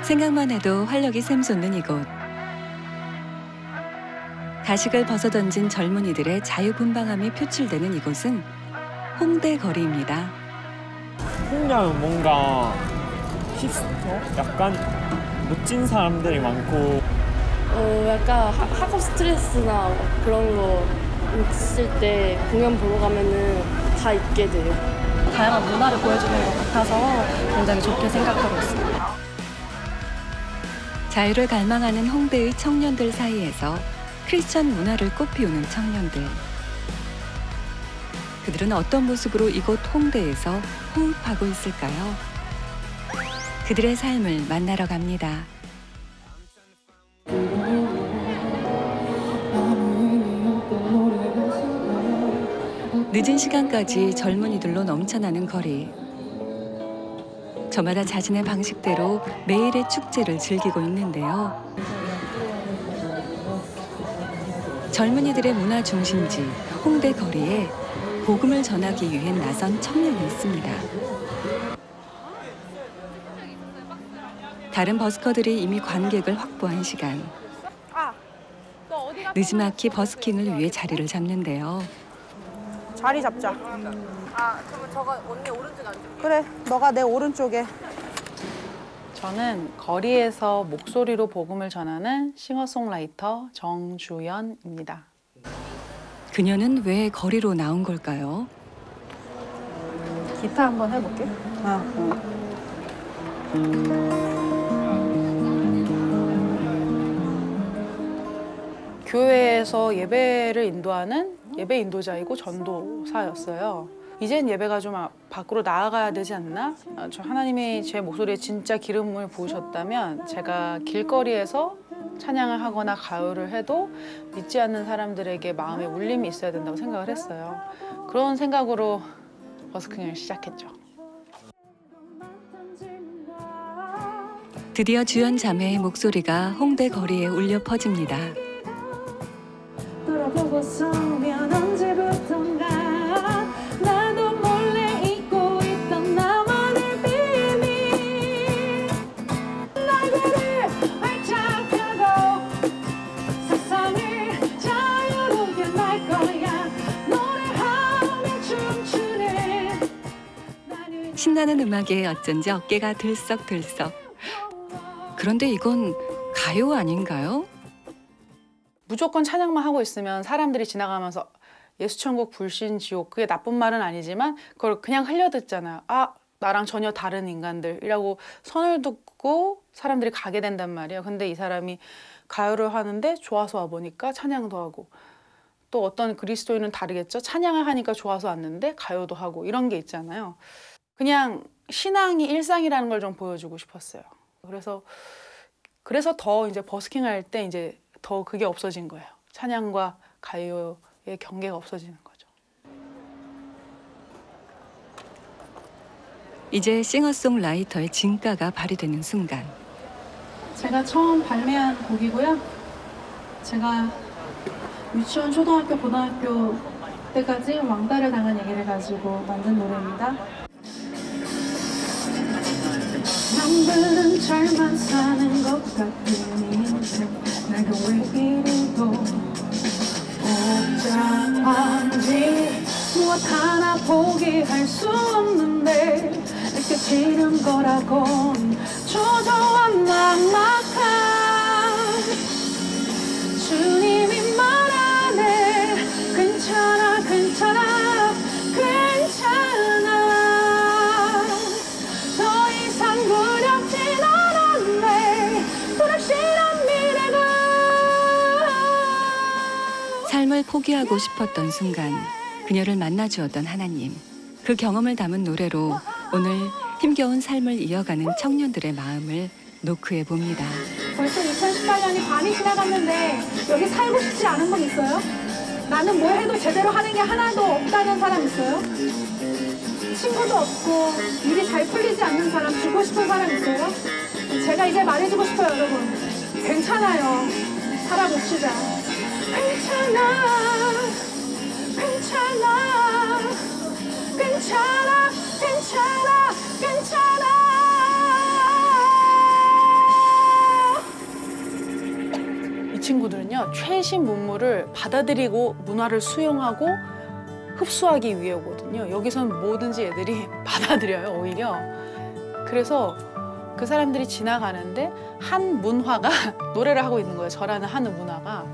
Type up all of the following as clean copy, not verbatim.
생각만 해도 활력이 샘솟는 이곳. 가식을 벗어던진 젊은이들의 자유분방함이 표출되는 이곳은 홍대 거리입니다. 홍대는 뭔가 힙스터? 약간 멋진 사람들이 많고 약간 학업 스트레스나 그런 거 있을 때 공연 보러 가면은 다 잊게 돼요. 다양한 문화를 보여주는 것 같아서 굉장히 좋게 생각하고 있습니다. 자유를 갈망하는 홍대의 청년들 사이에서 크리스천 문화를 꽃피우는 청년들. 그들은 어떤 모습으로 이곳 홍대에서 호흡하고 있을까요? 그들의 삶을 만나러 갑니다. 늦은 시간까지 젊은이들로 넘쳐나는 거리. 저마다 자신의 방식대로 매일의 축제를 즐기고 있는데요. 젊은이들의 문화 중심지 홍대 거리에 복음을 전하기 위해 나선 청년이 있습니다. 다른 버스커들이 이미 관객을 확보한 시간. 느지막이 버스킹을 위해 자리를 잡는데요. 자리 잡자. 그러면 저가 언니 오른쪽에 앉을게요. 그래, 너가 내 오른쪽에. 저는 거리에서 목소리로 복음을 전하는 싱어송라이터 정주연입니다. 그녀는 왜 거리로 나온 걸까요? 기타 한번 해볼게. 교회에서 예배를 인도하는 예배 인도자이고 전도사였어요. 이젠 예배가 좀 밖으로 나아가야 되지 않나? 하나님이 제 목소리에 진짜 기름을 부으셨다면 제가 길거리에서 찬양을 하거나 가요를 해도 믿지 않는 사람들에게 마음에 울림이 있어야 된다고 생각을 했어요. 그런 생각으로 버스킹을 시작했죠. 드디어 주연 자매의 목소리가 홍대 거리에 울려 퍼집니다. 돌아보고서면 언제부턴가 나도 몰래 잊고 있던 나만의 비밀 날개를 활짝 펴고 세상을 자유롭게 날 거야 노래하며 춤추네. 신나는 음악에 어쩐지 어깨가 들썩들썩. 그런데 이건 가요 아닌가요? 무조건 찬양만 하고 있으면 사람들이 지나가면서 예수천국 불신지옥, 그게 나쁜 말은 아니지만 그걸 그냥 흘려듣잖아요. 아, 나랑 전혀 다른 인간들이라고 선을 듣고 사람들이 가게 된단 말이에요. 근데 이 사람이 가요를 하는데 좋아서 와보니까 찬양도 하고, 또 어떤 그리스도인은 다르겠죠. 찬양을 하니까 좋아서 왔는데 가요도 하고, 이런 게 있잖아요. 그냥 신앙이 일상이라는 걸 좀 보여주고 싶었어요. 그래서 더 이제 버스킹 할 때 이제 더 그게 없어진 거예요. 찬양과 가요의 경계가 없어지는 거죠. 이제 싱어송라이터의 진가가 발휘되는 순간. 제가 처음 발매한 곡이고요. 제가 유치원, 초등학교, 고등학교 때까지 왕따를 당한 얘기를 가지고 만든 노래입니다. 남들은 잘만 사는 것 같은 인생 내가 왜 이리도 복잡한지 무엇 하나 포기할 수 없는데 느껴지는 거라곤 초조한 막막함 주님이 말하네 괜찮아 괜찮아 괜찮아 더 이상 두렵진 않았네 불확실한 미래가 삶을 포기하고 싶었던 순간 그녀를 만나주었던 하나님. 그 경험을 담은 노래로 오늘 힘겨운 삶을 이어가는 청년들의 마음을 노크해 봅니다. 벌써 2018년이 반이 지나갔는데 여기 살고 싶지 않은 분 있어요? 나는 뭘 해도 제대로 하는 게 하나도 없다는 사람 있어요? 친구도 없고 일이 잘 풀리지 않는 사람, 죽고 싶은 사람 있어요? 제가 이제 말해주고 싶어요, 여러분. 괜찮아요. 살아봅시다. 괜찮아. 괜찮아. 괜찮아. 괜찮아. 최신 문물을 받아들이고 문화를 수용하고 흡수하기 위해거든요. 여기서는 뭐든지 애들이 받아들여요, 오히려. 그래서 그 사람들이 지나가는데 한 문화가 노래를 하고 있는 거예요. 저라는 한 문화가.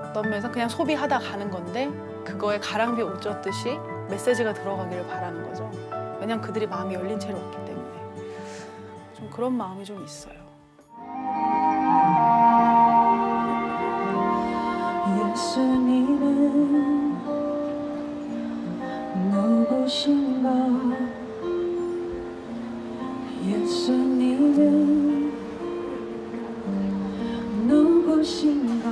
어떤 면에서 그냥 소비하다 가는 건데 그거에 가랑비에 옷 젖듯이 메시지가 들어가기를 바라는 거죠. 왜냐면 그들이 마음이 열린 채로 왔기 때문에. 좀 그런 마음이 좀 있어요. 예수님은 누구신가? 예수님은 누구신가?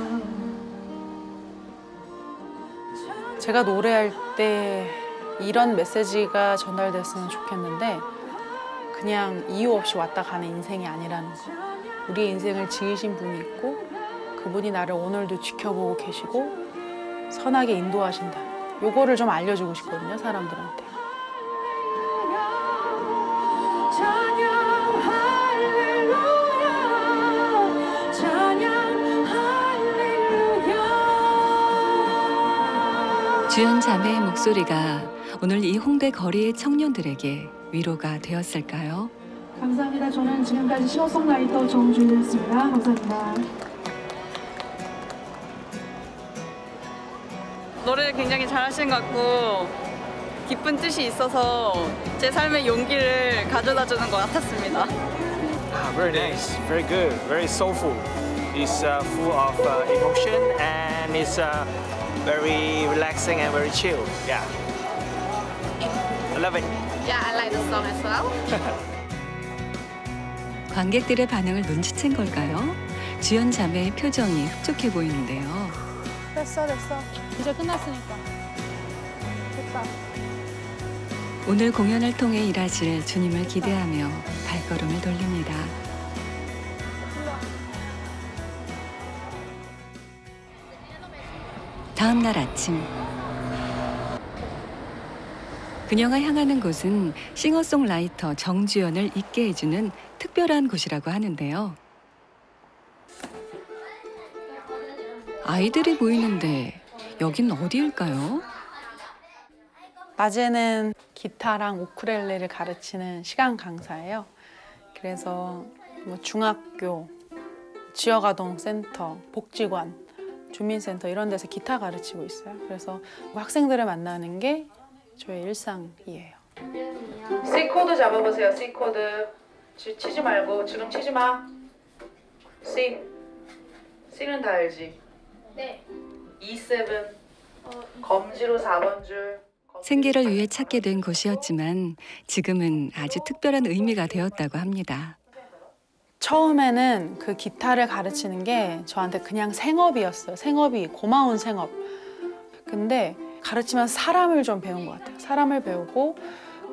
제가 노래할 때 이런 메시지가 전달됐으면 좋겠는데 그냥 이유 없이 왔다 가는 인생이 아니라는 거. 우리의 인생을 지으신 분이 있고 그분이 나를 오늘도 지켜보고 계시고 선하게 인도하신다. 요거를 좀 알려주고 싶거든요, 사람들한테. 찬양 할렐루야 찬양 할렐루야. 주연 자매의 목소리가 오늘 이 홍대 거리의 청년들에게 위로가 되었을까요? 감사합니다. 저는 지금까지 싱어송라이터 정주희였습니다. 감사합니다. 노래를 굉장히 잘하시는 것 같고 기쁜 뜻이 있어서 제 삶의 용기를 가져다 주는 것 같았습니다. Very nice, very good, very soulful. It's full of emotion and it's very relaxing and very chill. Yeah, I love it. Yeah, I like the song as well. 관객들의 반응을 눈치챈 걸까요? 주연 자매의 표정이 흡족해 보이는데요. 됐어. 이제 끝났으니까. 됐다. 오늘 공연을 통해 일하실 주님을 기대하며 발걸음을 돌립니다. 다음 날 아침 그녀가 향하는 곳은 싱어송라이터 정주연을 있게 해주는 특별한 곳이라고 하는데요. 아이들이 보이는데 여긴 어디일까요? 낮에는 기타랑 우쿨렐레를 가르치는 시간 강사예요. 그래서 뭐 중학교, 지역아동센터, 복지관, 주민센터 이런 데서 기타 가르치고 있어요. 그래서 학생들을 만나는 게 저의 일상이에요. C 코드 잡아보세요. C 코드. 치지 말고 지금 치지 마. C. C는 다 알지? 네. E7. 검지로 4번 줄. 생계를 위해 찾게 된 곳이었지만 지금은 아주 특별한 의미가 되었다고 합니다. 처음에는 그 기타를 가르치는 게 저한테 그냥 생업이었어요. 생업이 고마운 생업. 근데 가르치면서 사람을 좀 배운 것 같아요. 사람을 배우고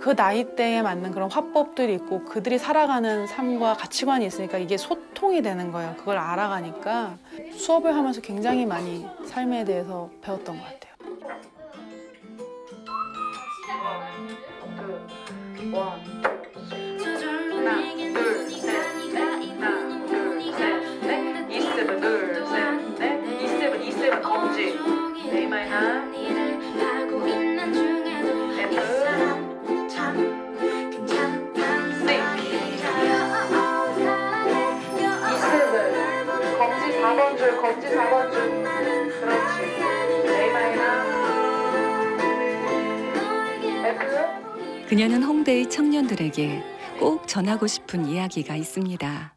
그 나이대에 맞는 그런 화법들이 있고 그들이 살아가는 삶과 가치관이 있으니까 이게 소통이 되는 거예요. 그걸 알아가니까 수업을 하면서 굉장히 많이 삶에 대해서 배웠던 것 같아요. 원, 하나, 둘, 셋, 넷. 하나, 둘, 셋, 넷. E7, 둘, 셋, 넷. E7 검지. A 마이너. 검지 4번 줄. 그렇지. A 마이너. F. 그녀는 홍대의 청년들에게 꼭 전하고 싶은 이야기가 있습니다.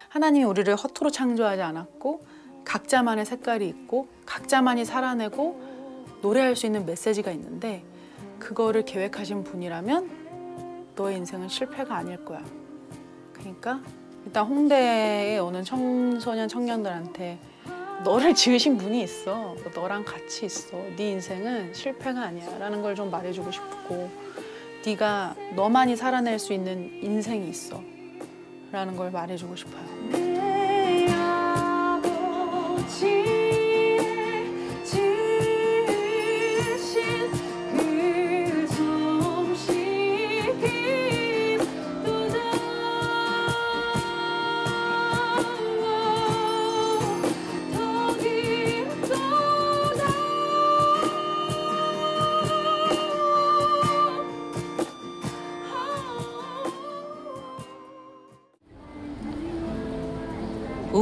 하나님이 우리를 허투루 창조하지 않았고 각자만의 색깔이 있고 각자만이 살아내고 노래할 수 있는 메시지가 있는데 그거를 계획하신 분이라면 너의 인생은 실패가 아닐 거야. 그러니까 일단 홍대에 오는 청소년 청년들한테 너를 지으신 분이 있어. 너랑 같이 있어. 네 인생은 실패가 아니야 라는 걸 좀 말해주고 싶고 네가 너만이 살아낼 수 있는 인생이 있어 라는 걸 말해주고 싶어요. 내 아버지 더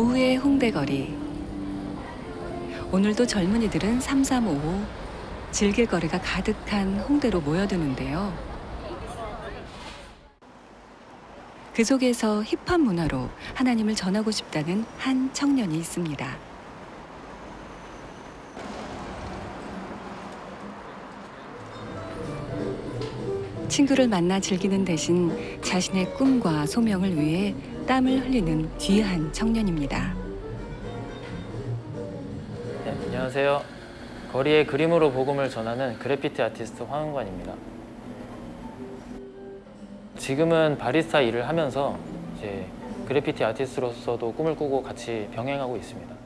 오후의 홍대거리. 오늘도 젊은이들은 3355 즐길 거리가 가득한 홍대로 모여드는데요. 그 속에서 힙합 문화로 하나님을 전하고 싶다는 한 청년이 있습니다. 친구를 만나 즐기는 대신 자신의 꿈과 소명을 위해 땀을 흘리는 귀한 청년입니다. 네, 안녕하세요. 거리의 그림으로 복음을 전하는 그래피티 아티스트 황은관입니다. 지금은 바리스타 일을 하면서 이제 그래피티 아티스트로서도 꿈을 꾸고 같이 병행하고 있습니다.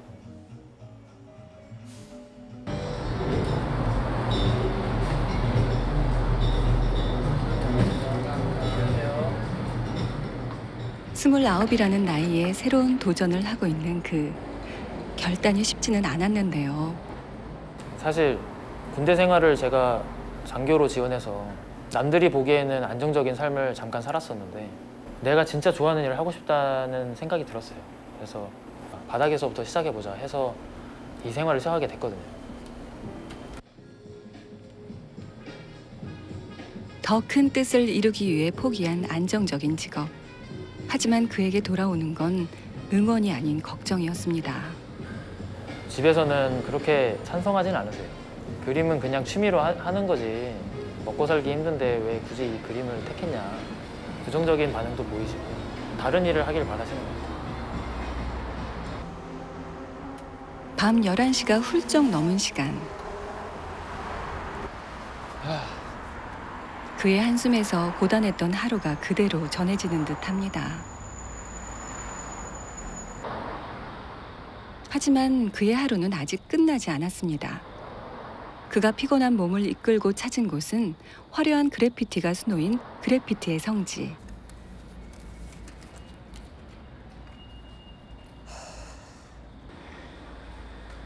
스물아홉이라는 나이에 새로운 도전을 하고 있는 그 결단이 쉽지는 않았는데요. 사실 군대 생활을 제가 장교로 지원해서 남들이 보기에는 안정적인 삶을 잠깐 살았었는데 내가 진짜 좋아하는 일을 하고 싶다는 생각이 들었어요. 그래서 바닥에서부터 시작해보자 해서 이 생활을 시작하게 됐거든요. 더 큰 뜻을 이루기 위해 포기한 안정적인 직업. 하지만 그에게 돌아오는 건 응원이 아닌 걱정이었습니다. 집에서는 그렇게 찬성하진 않으세요. 그림은 그냥 취미로 하는 거지 먹고 살기 힘든데 왜 굳이 이 그림을 택했냐 부정적인 반응도 보이시고 다른 일을 하길 바라시는 것 같아요. 밤 11시가 훌쩍 넘은 시간. 그의 한숨에서 고단했던 하루가 그대로 전해지는 듯합니다. 하지만 그의 하루는 아직 끝나지 않았습니다. 그가 피곤한 몸을 이끌고 찾은 곳은 화려한 그래피티가 수놓인 그래피티의 성지.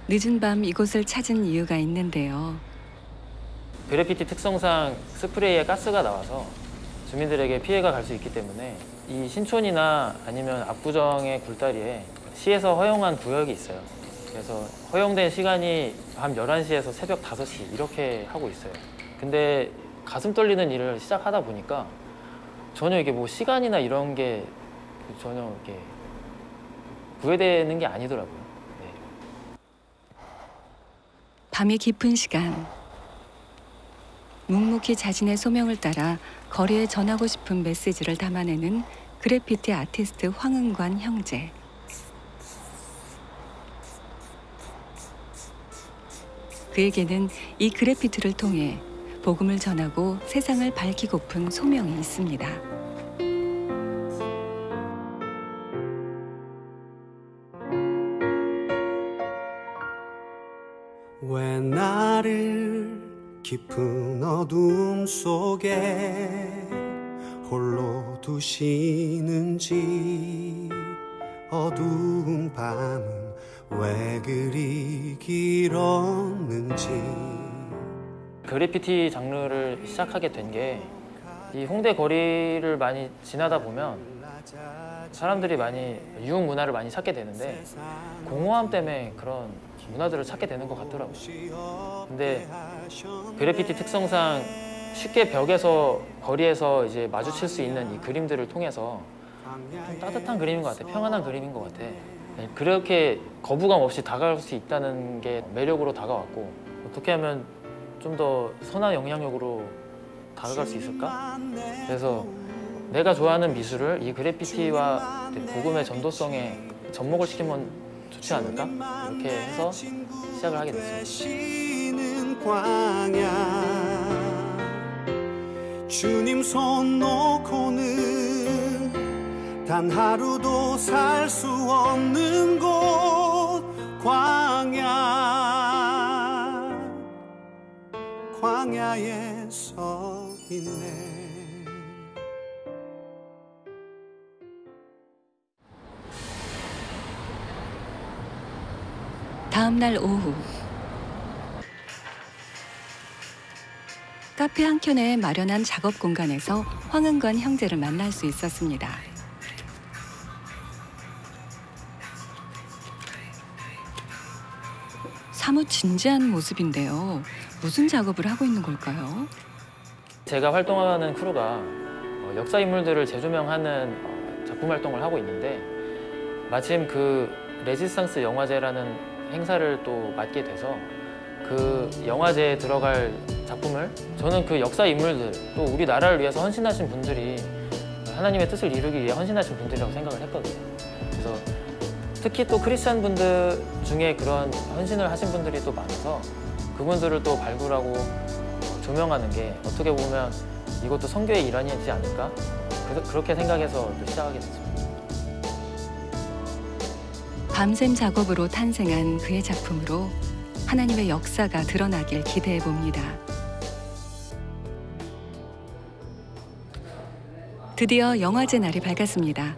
늦은 밤 이곳을 찾은 이유가 있는데요. 그래피티 특성상 스프레이에 가스가 나와서 주민들에게 피해가 갈 수 있기 때문에 이 신촌이나 아니면 압구정의 굴다리에 시에서 허용한 구역이 있어요. 그래서 허용된 시간이 밤 11시에서 새벽 5시 이렇게 하고 있어요. 근데 가슴 떨리는 일을 시작하다 보니까 전혀 이게 뭐 시간이나 이런 게 전혀 이렇게 구애되는 게 아니더라고요. 네. 밤이 깊은 시간. 묵묵히 자신의 소명을 따라 거리에 전하고 싶은 메시지를 담아내는 그래피티 아티스트 황은관 형제. 그에게는 이 그래피티를 통해 복음을 전하고 세상을 밝히고픈 소명이 있습니다. 왜 나를 깊은 어둠 속에 홀로 두시는지 어두운 밤은 왜 그리 길었는지. 그래피티 장르를 시작하게 된 게 이 홍대 거리를 많이 지나다 보면 사람들이 많이 유흥 문화를 많이 찾게 되는데 공허함 때문에 그런 문화들을 찾게 되는 것 같더라고요. 근데 그래피티 특성상 쉽게 벽에서 거리에서 이제 마주칠 수 있는 이 그림들을 통해서 좀 따뜻한 그림인 것 같아. 평안한 그림인 것 같아. 그렇게 거부감 없이 다가갈 수 있다는 게 매력으로 다가왔고 어떻게 하면 좀 더 선한 영향력으로 다가갈 수 있을까? 그래서 내가 좋아하는 미술을 이 그래피티와 복음의 전도성에 접목을 시키면 좋지 않을까? 이렇게 해서 시작을 하게 됐습니다. 주님 손 놓고는 단 하루도 살 수 없는 곳 광야에 서 있네. 다음 날 오후 카페 한켠에 마련한 작업 공간에서 황은관 형제를 만날 수 있었습니다. 사뭇 진지한 모습인데요. 무슨 작업을 하고 있는 걸까요? 제가 활동하는 크루가 역사 인물들을 재조명하는 작품 활동을 하고 있는데 마침 그 레지스탕스 영화제라는 행사를 또 맡게 돼서 그 영화제에 들어갈 작품을 저는 그 역사 인물들 또 우리 나라를 위해서 헌신하신 분들이 하나님의 뜻을 이루기 위해 헌신하신 분들이라고 생각을 했거든요. 그래서 특히 또 크리스찬 분들 중에 그런 헌신을 하신 분들이 또 많아서 그분들을 또 발굴하고 조명하는 게 어떻게 보면 이것도 선교의 일환이지 않을까? 그래서 그렇게 생각해서 또 시작하게 됐습니다. 밤샘 작업으로 탄생한 그의 작품으로 하나님의 역사가 드러나길 기대해 봅니다. 드디어 영화제 날이 밝았습니다.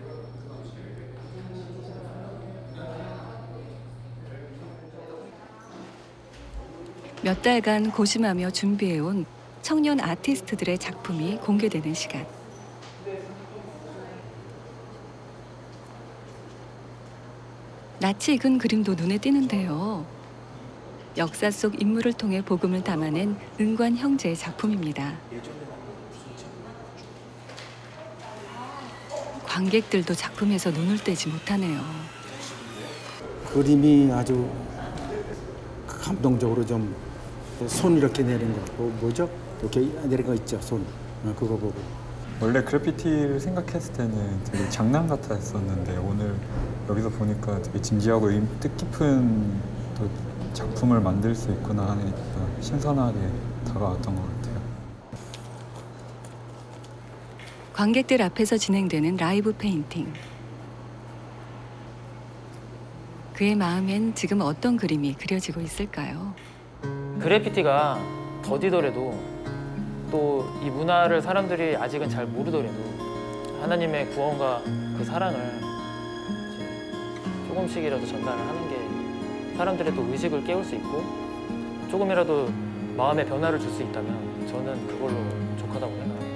몇 달간 고심하며 준비해온 청년 아티스트들의 작품이 공개되는 시간. 낯이 익은 그림도 눈에 띄는데요. 역사 속 인물을 통해 복음을 담아낸 은관 형제의 작품입니다. 관객들도 작품에서 눈을 떼지 못하네요. 그림이 아주 감동적으로 좀 손 이렇게 내린 거 뭐죠? 이렇게 내린 거 있죠, 손. 그거 보고. 원래 그래피티를 생각했을 때는 되게 장난 같았었는데 오늘 여기서 보니까 되게 진지하고 뜻깊은 또 작품을 만들 수 있구나 하는 신선하게 다가왔던 것 같아요. 관객들 앞에서 진행되는 라이브 페인팅. 그의 마음엔 지금 어떤 그림이 그려지고 있을까요? 그래피티가 더디더라도 또 이 문화를 사람들이 아직은 잘 모르더라도 하나님의 구원과 그 사랑을 조금씩이라도 전달을 하는 게 사람들의 또 의식을 깨울 수 있고 조금이라도 마음의 변화를 줄 수 있다면 저는 그걸로 족하다고 생각해요.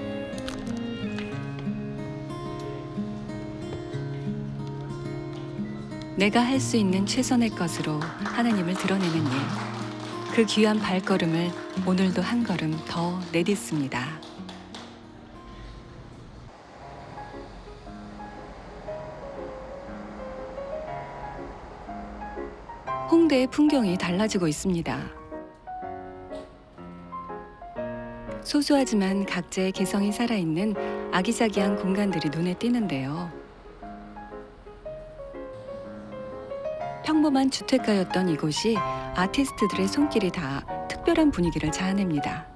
내가 할 수 있는 최선의 것으로 하나님을 드러내는 일. 그 귀한 발걸음을 오늘도 한 걸음 더 내딛습니다. 홍대의 풍경이 달라지고 있습니다. 소소하지만 각자의 개성이 살아있는 아기자기한 공간들이 눈에 띄는데요. 평범한 주택가였던 이곳이 아티스트들의 손길이 닿아 특별한 분위기를 자아냅니다.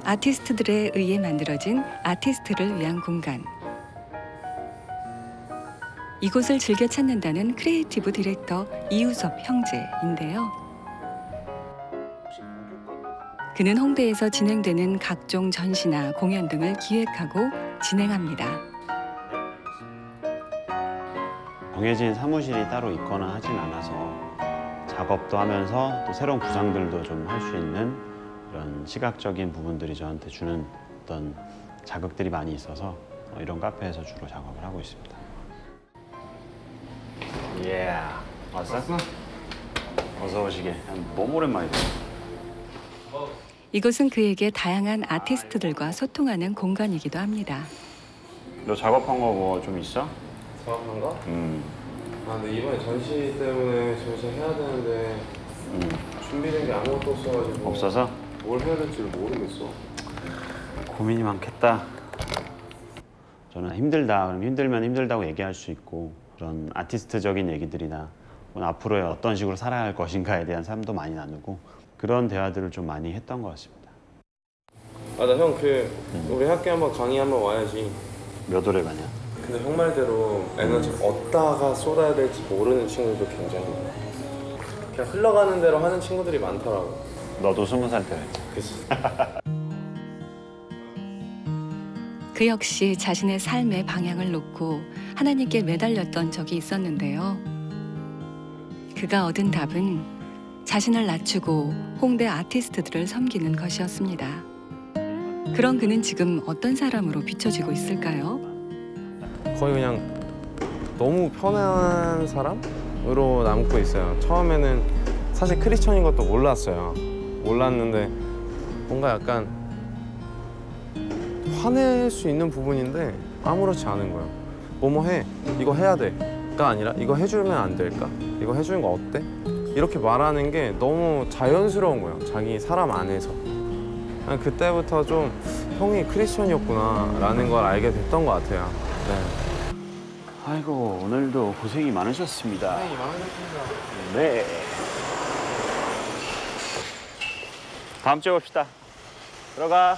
아티스트들에 의해 만들어진 아티스트를 위한 공간. 이곳을 즐겨 찾는다는 크리에이티브 디렉터 이우섭 형제인데요. 그는 홍대에서 진행되는 각종 전시나 공연 등을 기획하고 진행합니다. 정해진 사무실이 따로 있거나 하진 않아서 작업도 하면서 또 새로운 구상들도 좀 할 수 있는 이런 시각적인 부분들이 저한테 주는 어떤 자극들이 많이 있어서 이런 카페에서 주로 작업을 하고 있습니다. 예, 왔어? 어서 오시게. 너무 오랜만이다. 이곳은 그에게 다양한 아티스트들과 소통하는 공간이기도 합니다. 너 작업한 거 뭐 좀 있어? 작업한 거? 아, 근데 이번에 전시 때문에 전시 해야 되는데 준비된 게 아무것도 없어가지고. 없어서? 뭘 해야 될지 모르겠어. 고민이 많겠다. 저는 힘들다. 그럼 힘들면 힘들다고 얘기할 수 있고 그런 아티스트적인 얘기들이나 앞으로의 어떤 식으로 살아야 할 것인가에 대한 삶도 많이 나누고 그런 대화들을 좀 많이 했던 것 같습니다. 아, 나 형 우리 학교에 한번 강의 한번 와야지. 몇 월에 가냐? 근데 형 말대로 에너지 어디다가 쏟아야 될지 모르는 친구도 굉장히 많아. 그냥 흘러가는 대로 하는 친구들이 많더라고. 너도 20살 때였지. 그치. 그 역시 자신의 삶의 방향을 놓고 하나님께 매달렸던 적이 있었는데요. 그가 얻은 답은 자신을 낮추고 홍대 아티스트들을 섬기는 것이었습니다. 그런 그는 지금 어떤 사람으로 비춰지고 있을까요? 거의 그냥 너무 편한 사람으로 남고 있어요. 처음에는 사실 크리스천인 것도 몰랐어요. 몰랐는데 뭔가 약간 화낼 수 있는 부분인데 아무렇지 않은 거예요. 뭐뭐 해, 이거 해야 돼가 아니라 이거 해주면 안 될까? 이거 해주는 거 어때? 이렇게 말하는 게 너무 자연스러운 거예요. 자기 사람 안에서. 그때부터 좀 형이 크리스천이었구나 라는 걸 알게 됐던 것 같아요. 네. 아이고, 오늘도 고생이 많으셨습니다. 고생이 많으셨습니다. 네. 다음 주에 봅시다. 들어가.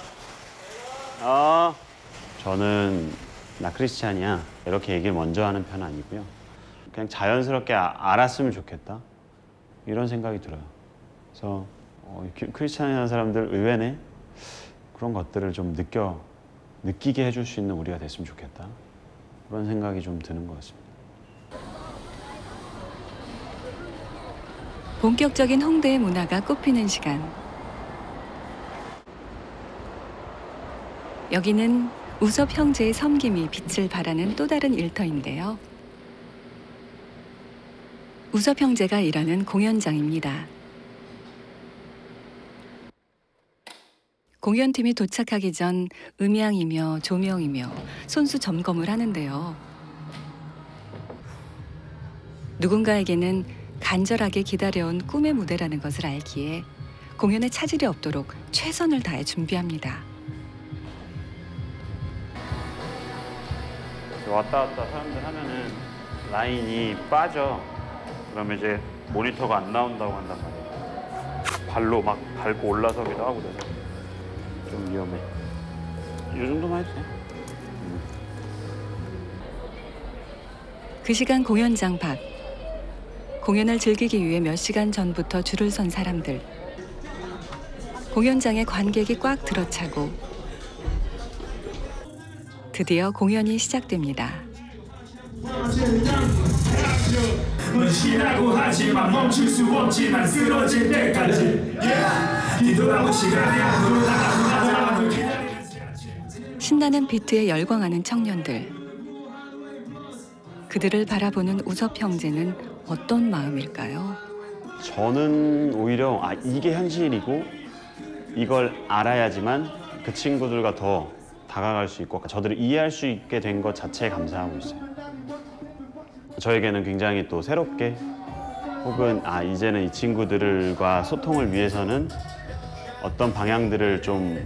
저는 나 크리스찬이야 이렇게 얘기를 먼저 하는 편은 아니고요. 그냥 자연스럽게 알았으면 좋겠다 이런 생각이 들어요. 그래서 크리스찬이라는 사람들 의외네 그런 것들을 좀 느끼게 해줄 수 있는 우리가 됐으면 좋겠다 그런 생각이 좀 드는 것 같습니다. 본격적인 홍대의 문화가 꽃피는 시간. 여기는 우섭 형제의 섬김이 빛을 발하는 또 다른 일터인데요. 우섭 형제가 일하는 공연장입니다. 공연팀이 도착하기 전 음향이며 조명이며 손수 점검을 하는데요. 누군가에게는 간절하게 기다려온 꿈의 무대라는 것을 알기에 공연에 차질이 없도록 최선을 다해 준비합니다. 왔다 갔다 사람들 하면은 라인이 빠져. 그러면 이제 모니터가 안 나온다고 한단 말이에요. 발로 막 밟고 올라서기도 하고 그래서 좀 위험해. 이 정도만 해도 돼. 그 시간 공연장 밖. 공연을 즐기기 위해 몇 시간 전부터 줄을 선 사람들. 공연장에 관객이 꽉 들어차고 드디어 공연이 시작됩니다. 무시라고 하지만 멈출 수 없지 난 쓰러질 때까지 뒤돌아볼 시간이 앞으로 다가가는 신나는 비트에 열광하는 청년들. 그들을 바라보는 우섭 형제는 어떤 마음일까요? 저는 오히려 이게 현실이고 이걸 알아야지만 그 친구들과 더 다가갈 수 있고 저들을 이해할 수 있게 된 것 자체에 감사하고 있어요. 저에게는 굉장히 또 새롭게 혹은 이제는 이 친구들과 소통을 위해서는 어떤 방향들을 좀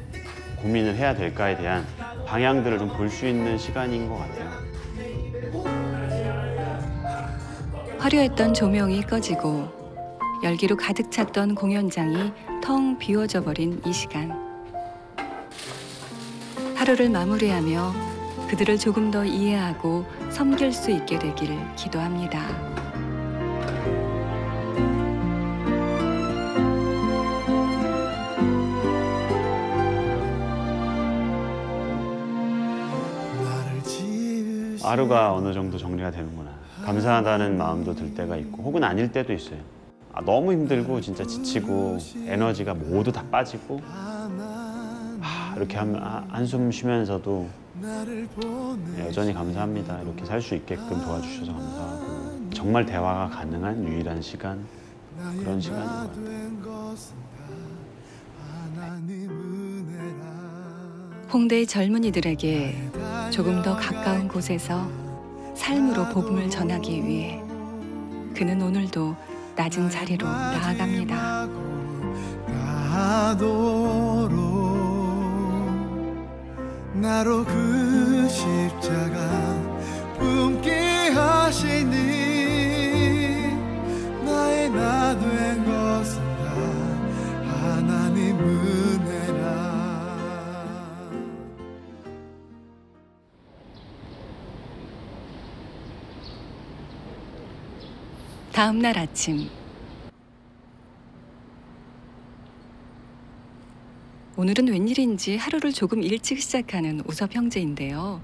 고민을 해야 될까에 대한 방향들을 좀 볼 수 있는 시간인 것 같아요. 화려했던 조명이 꺼지고 열기로 가득 찼던 공연장이 텅 비워져 버린 이 시간. 하루를 마무리하며 그들을 조금 더 이해하고 섬길 수 있게 되길 기도합니다. 하루가 어느 정도 정리가 되는구나. 감사하다는 마음도 들 때가 있고 혹은 아닐 때도 있어요. 너무 힘들고 진짜 지치고 에너지가 모두 다 빠지고 이렇게 한숨 쉬면서도 여전히 감사합니다. 이렇게 살 수 있게끔 도와주셔서 감사하고 정말 대화가 가능한 유일한 시간 그런 시간인 것 같아요. 홍대의 젊은이들에게 조금 더 가까운 곳에서 삶으로 복음을 전하기 위해 그는 오늘도 낮은 자리로 나아갑니다. 나로 그 십자가 품게 하시니 나의 나 된 것은 다 하나님 은혜라. 다음 날 아침. 오늘은 웬일인지 하루를 조금 일찍 시작하는 우섭 형제인데요.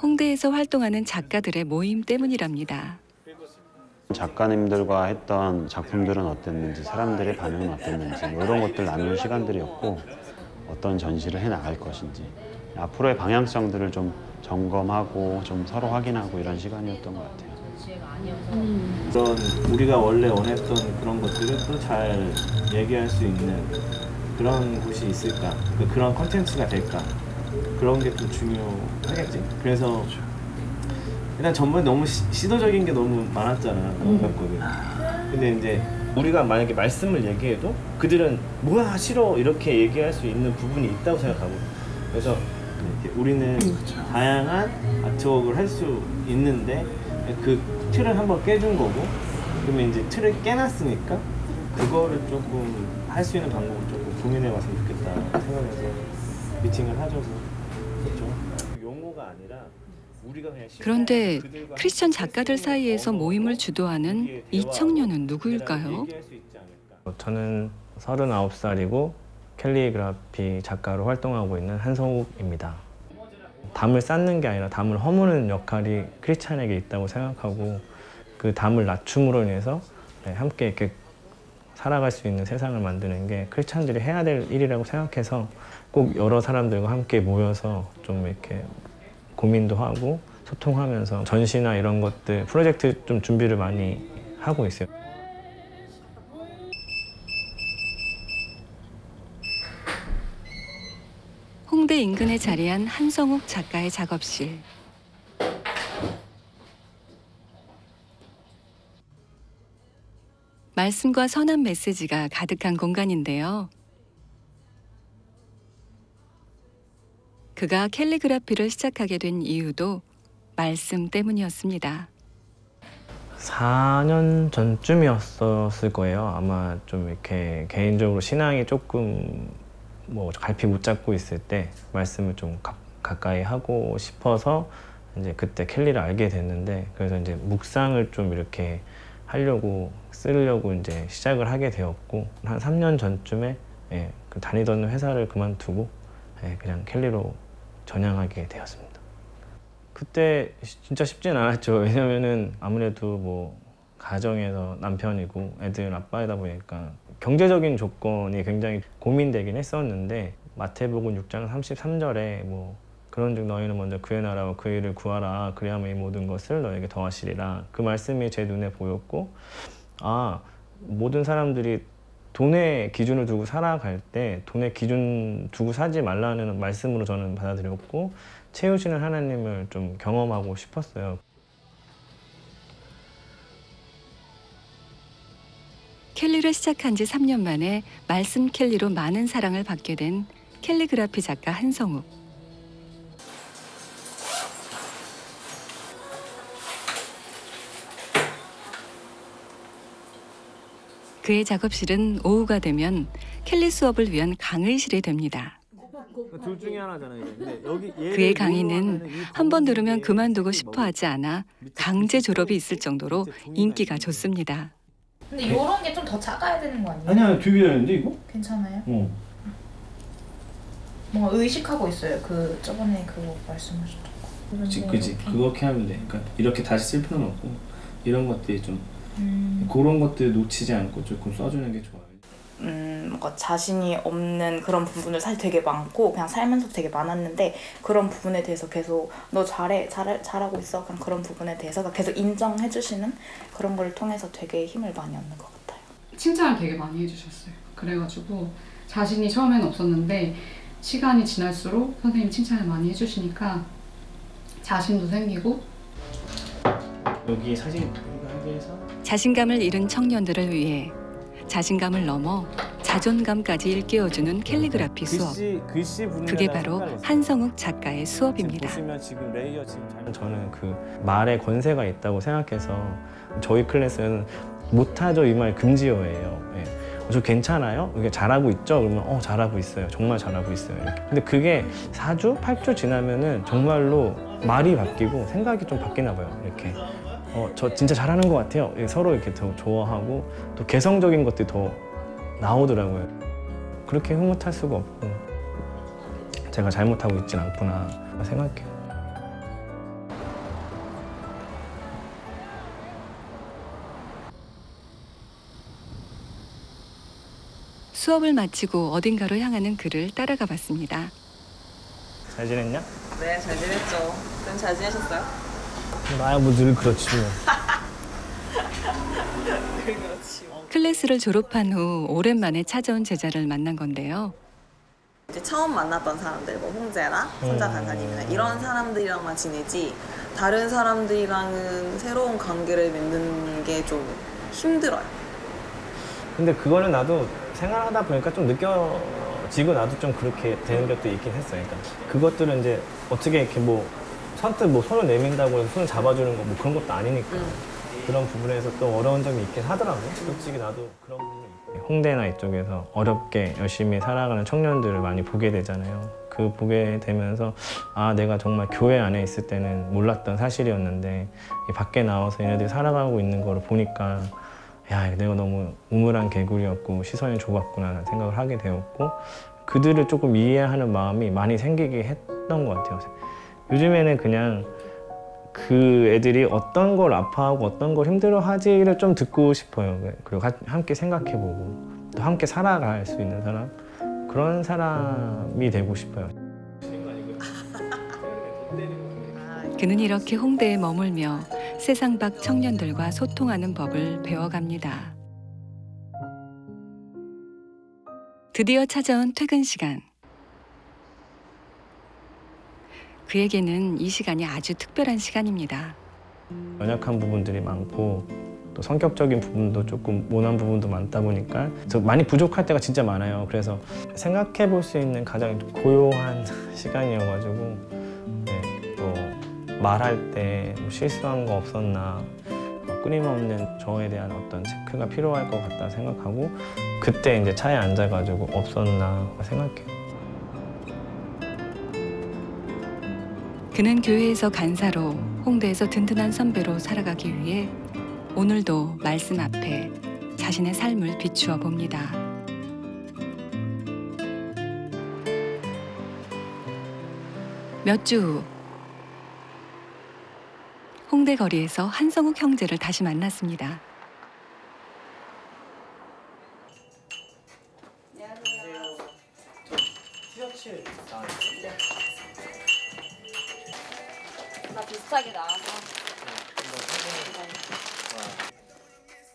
홍대에서 활동하는 작가들의 모임 때문이랍니다. 작가님들과 했던 작품들은 어땠는지, 사람들의 반응은 어땠는지 이런 것들 나누는 시간들이었고 어떤 전시를 해나갈 것인지 앞으로의 방향성들을 좀 점검하고 좀 서로 확인하고 이런 시간이었던 것 같아요. 그런 우리가 원래 원했던 그런 것들을 또 잘 얘기할 수 있는 그런 곳이 있을까? 그런 컨텐츠가 될까? 그런 게 좀 중요하겠지. 그래서 일단 전번에 너무 시도적인 게 너무 많았잖아. 많았거든. 근데 이제 우리가 만약에 말씀을 얘기해도 그들은 뭐야 싫어 이렇게 얘기할 수 있는 부분이 있다고 생각하고, 그래서 우리는 다양한 아트웍을 할 수 있는데 그 틀을 한번 깨준 거고, 그러면 이제 틀을 깨놨으니까 그거를 조금 할 수 있는 방법을 조금 고민해봤으면 좋겠다 생각해서 미팅을 하자고 했죠. 용어가 아니라 우리가 그냥 그런데 크리스천 작가들 사이에서 모임을 주도하는 이 청년은 누구일까요? 저는 39살이고 캘리그라피 작가로 활동하고 있는 한성욱입니다. 담을 쌓는 게 아니라 담을 허무는 역할이 크리스찬에게 있다고 생각하고, 그 담을 낮춤으로 인해서 함께 이렇게 살아갈 수 있는 세상을 만드는 게 크리스찬들이 해야 될 일이라고 생각해서 꼭 여러 사람들과 함께 모여서 좀 이렇게 고민도 하고 소통하면서 전시나 이런 것들 프로젝트 좀 준비를 많이 하고 있어요. 홍대 인근에 자리한 한성욱 작가의 작업실. 말씀과 선한 메시지가 가득한 공간인데요. 그가 캘리그라피를 시작하게 된 이유도 말씀 때문이었습니다. 4년 전쯤이었을 거예요. 아마 좀 이렇게 개인적으로 신앙이 조금 갈피 못 잡고 있을 때 말씀을 좀 가까이 하고 싶어서 이제 그때 켈리를 알게 됐는데, 그래서 이제 묵상을 좀 이렇게 쓰려고 이제 시작을 하게 되었고, 한 3년 전쯤에 그 다니던 회사를 그만두고 그냥 켈리로 전향하게 되었습니다. 그때 진짜 쉽진 않았죠. 왜냐면은 아무래도 가정에서 남편이고 애들 아빠이다 보니까 경제적인 조건이 굉장히 고민되긴 했었는데, 마태복음 6장 33절에 그런즉 너희는 먼저 그의 나라와 그의 일을 구하라. 그리하면 이 모든 것을 너에게 더하시리라. 그 말씀이 제 눈에 보였고, 모든 사람들이 돈의 기준을 두고 살아갈 때 돈의 기준 두고 사지 말라는 말씀으로 저는 받아들였고, 채우시는 하나님을 좀 경험하고 싶었어요. 캘리를 시작한 지 3년 만에 말씀 캘리로 많은 사랑을 받게 된 캘리그라피 작가 한성욱. 그의 작업실은 오후가 되면 캘리 수업을 위한 강의실이 됩니다. 둘 중에 하나잖아요. 그의 강의는 한 번 들으면 그만두고 싶어 하지 않아 강제 졸업이 있을 정도로 인기가 좋습니다. 근데 이런 게 좀 더 작아야 되는 거 아니에요? 아니야, 되게 되는데 이거? 괜찮아요? 뭔가 의식하고 있어요. 저번에 그거 말씀하셨던 거. 그지. 그렇게 하면 돼. 그러니까 이렇게 다시 쓸 필요는 없고, 이런 것들이 좀 그런 것들 놓치지 않고 조금 써주는 게 좋아요. 뭔가 자신이 없는 그런 부분을 사실 되게 많고, 그냥 살면서 되게 많았는데, 그런 부분에 대해서 계속 너 잘하고 있어. 그냥 그런 부분에 대해서 계속 인정해 주시는 그런 걸 통해서 되게 힘을 많이 얻는 것 같아요. 칭찬을 되게 많이 해주셨어요. 그래가지고 자신이 처음에는 없었는데 시간이 지날수록 선생님이 칭찬을 많이 해주시니까 자신도 생기고. 여기 사진 하기에서 자신감을 잃은 청년들을 위해 자신감을 넘어 자존감까지 일깨워주는 캘리그라피 수업. 그게 바로 한성욱 작가의 수업입니다. 저는 그 말에 권세가 있다고 생각해서 저희 클래스는 못하죠 이 말 금지어예요. 저 괜찮아요? 이게 잘하고 있죠? 그러면 잘하고 있어요. 정말 잘하고 있어요. 이렇게. 근데 그게 4주, 8주 지나면은 정말로 말이 바뀌고 생각이 좀 바뀌나 봐요. 이렇게. 저 진짜 잘하는 것 같아요. 서로 이렇게 더 좋아하고 또 개성적인 것들이 더 나오더라고요. 그렇게 흐뭇할 수가 없고 제가 잘못하고 있진 않구나 생각해요. 수업을 마치고 어딘가로 향하는 그를 따라가 봤습니다. 잘 지냈냐? 네, 잘 지냈죠. 좀 잘 지내셨어요? 나야 뭐 늘 그렇지 뭐. 그렇지. 클래스를 졸업한 후 오랜만에 찾아온 제자를 만난 건데요. 이제 처음 만났던 사람들, 뭐 홍재나 손자 강사님이나 이런 사람들이랑만 지내지 다른 사람들이랑은 새로운 관계를 맺는 게 좀 힘들어요. 근데 그거는 나도 생활하다 보니까 좀 느껴지고 나도 좀 그렇게 되는 것도 있긴 했어요. 그러니까 그것들은 이제 어떻게 이렇게 뭐 선뜻 뭐 손을 내민다고 해서 손을 잡아주는 거 뭐 그런 것도 아니니까 그런 부분에서 또 어려운 점이 있긴 하더라고요. 솔직히 나도 그런 부분이 있고. 홍대나 이쪽에서 어렵게 열심히 살아가는 청년들을 많이 보게 되잖아요. 그 보게 되면서 아 내가 정말 교회 안에 있을 때는 몰랐던 사실이었는데 밖에 나와서 얘네들이 살아가고 있는 거를 보니까 야 내가 너무 우물한 개구리였고 시선이 좁았구나 생각을 하게 되었고 그들을 조금 이해하는 마음이 많이 생기게 했던 것 같아요. 요즘에는 그냥 그 애들이 어떤 걸 아파하고 어떤 걸 힘들어하지를 좀 듣고 싶어요. 그리고 함께 생각해보고 또 함께 살아갈 수 있는 사람 그런 사람이 되고 싶어요. 그는 이렇게 홍대에 머물며 세상 밖 청년들과 소통하는 법을 배워갑니다. 드디어 찾아온 퇴근 시간. 그에게는 이 시간이 아주 특별한 시간입니다. 연약한 부분들이 많고 또 성격적인 부분도 조금 모난 부분도 많다 보니까 많이 부족할 때가 진짜 많아요. 그래서 생각해 볼 수 있는 가장 고요한 시간이어가지고 네, 또 말할 때 실수한 거 없었나 끊임없는 저에 대한 어떤 체크가 필요할 것 같다 생각하고 그때 이제 차에 앉아가지고 없었나 생각해요. 그는 교회에서 간사로 홍대에서 든든한 선배로 살아가기 위해 오늘도 말씀 앞에 자신의 삶을 비추어 봅니다. 몇 주 후 홍대 거리에서 한성욱 형제를 다시 만났습니다. 나 비슷하게 나와서.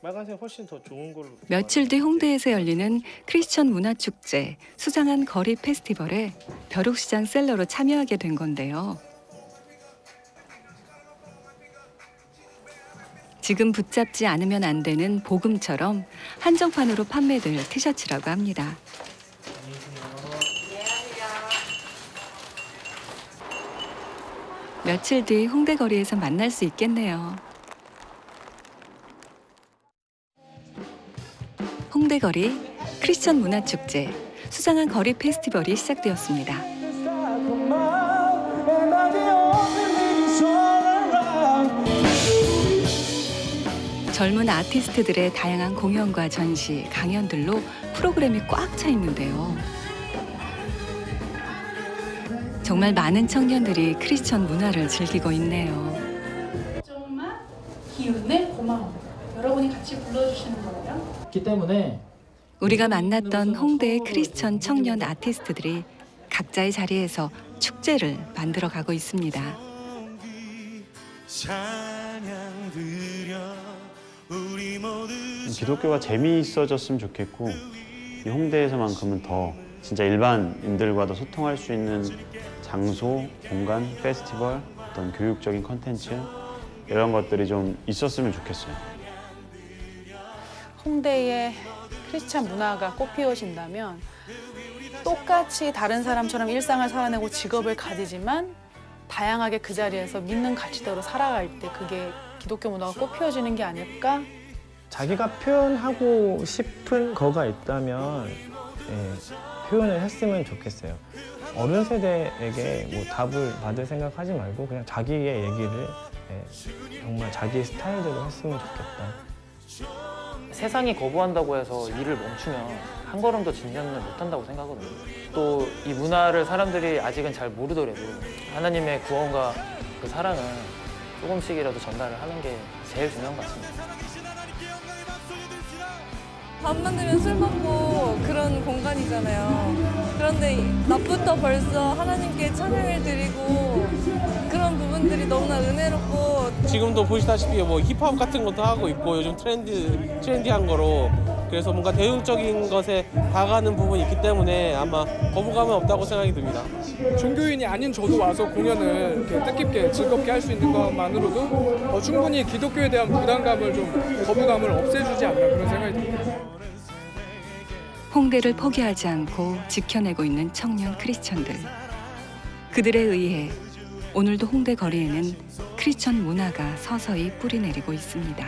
빨간색 훨씬 더 좋은 걸로. 며칠 뒤 홍대에서 열리는 크리스천 문화축제 수상한 거리 페스티벌에 벼룩시장 셀러로 참여하게 된 건데요. 지금 붙잡지 않으면 안 되는 복음처럼 한정판으로 판매될 티셔츠라고 합니다. 며칠 뒤 홍대 거리에서 만날 수 있겠네요. 홍대 거리 크리스천 문화축제 수상한 거리 페스티벌이 시작되었습니다. 젊은 아티스트들의 다양한 공연과 전시, 강연들로 프로그램이 꽉 차 있는데요. 정말 많은 청년들이 크리스천 문화를 즐기고 있네요. 정말 기운내 고마워. 여러분이 같이 불러주시는 거예요? 그렇기 때문에 우리가 만났던 홍대의 크리스천 청년 아티스트들이 각자의 자리에서 축제를 만들어가고 있습니다. 기독교가 재미있어졌으면 좋겠고 이 홍대에서만큼은 더 진짜 일반인들과도 소통할 수 있는 장소, 공간, 페스티벌, 어떤 교육적인 컨텐츠 이런 것들이 좀 있었으면 좋겠어요. 홍대에 크리스찬 문화가 꽃피워진다면 똑같이 다른 사람처럼 일상을 살아내고 직업을 가지지만 다양하게 그 자리에서 믿는 가치대로 살아갈 때 그게 기독교 문화가 꽃피워지는 게 아닐까? 자기가 표현하고 싶은 거가 있다면 표현을 했으면 좋겠어요. 어른 세대에게 뭐 답을 받을 생각하지 말고 그냥 자기의 얘기를 정말 자기 스타일대로 했으면 좋겠다. 세상이 거부한다고 해서 일을 멈추면 한 걸음 더 진전을 못한다고 생각하거든요. 또 이 문화를 사람들이 아직은 잘 모르더라도 하나님의 구원과 그 사랑을 조금씩이라도 전달을 하는 게 제일 중요한 것 같습니다. 밤만 되면 술 먹고 그런 공간이잖아요. 그런데 낮부터 벌써 하나님께 찬양을 드리고 그런 부분들이 너무나 은혜롭고 지금도 보시다시피 뭐 힙합 같은 것도 하고 있고 요즘 트렌디한 거로 그래서 뭔가 대중적인 것에 다가가는 부분이 있기 때문에 아마 거부감은 없다고 생각이 듭니다. 종교인이 아닌 저도 와서 공연을 이렇게 뜻깊게 즐겁게 할 수 있는 것만으로도 충분히 기독교에 대한 부담감을 좀 거부감을 없애주지 않나 그런 생각이 듭니다. 홍대를 포기하지 않고 지켜내고 있는 청년 크리스천들. 그들에 의해 오늘도 홍대 거리에는 크리스천 문화가 서서히 뿌리내리고 있습니다.